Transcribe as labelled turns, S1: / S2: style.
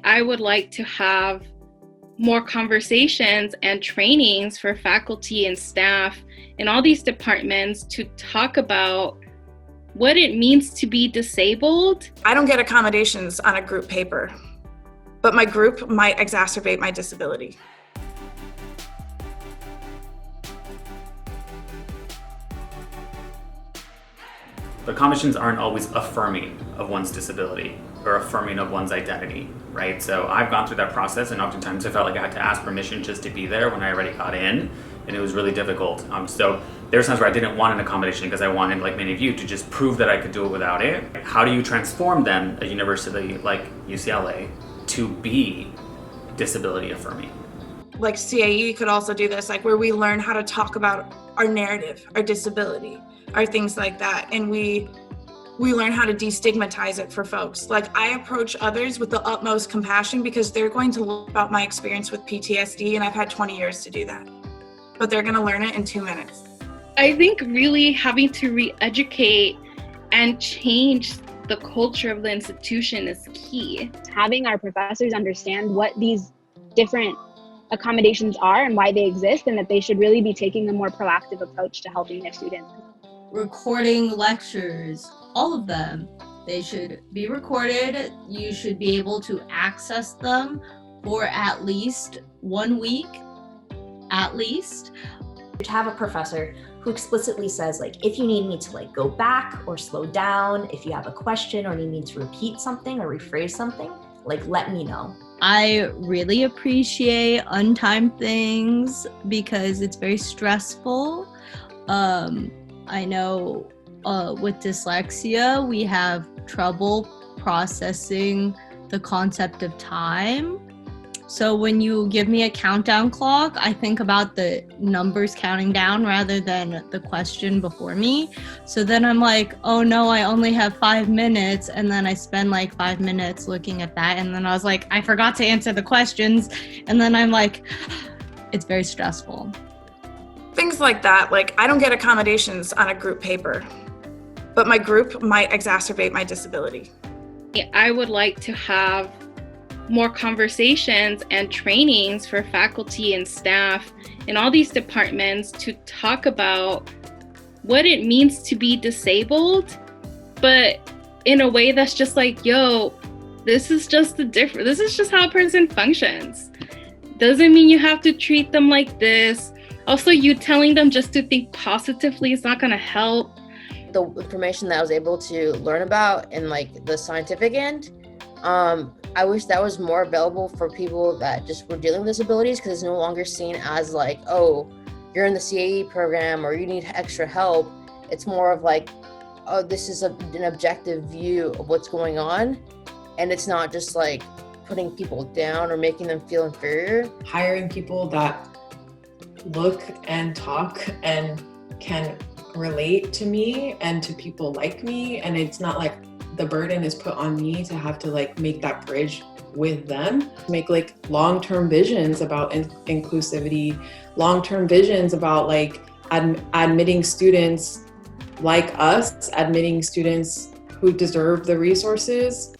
S1: I would like to have more conversations and trainings for faculty and staff in all these departments to talk about what it means to be disabled.
S2: I don't get accommodations on a group paper, but my group might exacerbate my disability.
S3: The accommodations aren't always affirming of one's disability or affirming of one's identity, right? So I've gone through that process, and oftentimes I felt like I had to ask permission just to be there when I already got in, and it was really difficult. So there's times where I didn't want an accommodation because I wanted, like many of you, to just prove that I could do it without it. How do you transform then a university like UCLA to be disability affirming?
S2: Like CAE could also do this, like where we learn how to talk about our narrative, our disability, our things like that. And we learn how to destigmatize it for folks. Like I approach others with the utmost compassion because they're going to learn about my experience with PTSD, and I've had 20 years to do that. But they're gonna learn it in 2 minutes.
S1: I think really having to re-educate and change the culture of the institution is key.
S4: Having our professors understand what these different accommodations are and why they exist, and that they should really be taking a more proactive approach to helping their students.
S5: Recording lectures, all of them, they should be recorded. You should be able to access them for at least 1 week, at least.
S6: To have a professor who explicitly says, like, if you need me to like go back or slow down, if you have a question or need me to repeat something or rephrase something, like, let me know.
S5: I really appreciate untimed things because it's very stressful. I know with dyslexia, we have trouble processing the concept of time. So when you give me a countdown clock, I think about the numbers counting down rather than the question before me. So then I'm like, oh no, I only have 5 minutes. And then I spend like 5 minutes looking at that. And then I was like, I forgot to answer the questions. And then I'm like, it's very stressful.
S2: Things like that, like I don't get accommodations on a group paper, but my group might exacerbate my disability.
S1: I would like to have more conversations and trainings for faculty and staff in all these departments to talk about what it means to be disabled, but in a way that's just like, yo, this is just this is just how a person functions. Doesn't mean you have to treat them like this. Also, you telling them just to think positively is not gonna help.
S7: The information that I was able to learn about in like the scientific end, I wish that was more available for people that just were dealing with disabilities, because it's no longer seen as like, oh, you're in the CAE program or you need extra help. It's more of like, oh, this is an objective view of what's going on. And it's not just like putting people down or making them feel inferior.
S8: Hiring people that look and talk and can relate to me and to people like me, and it's not like the burden is put on me to have to like make that bridge with them. Make like long-term visions about inclusivity, long-term visions about like admitting students like us, admitting students who deserve the resources.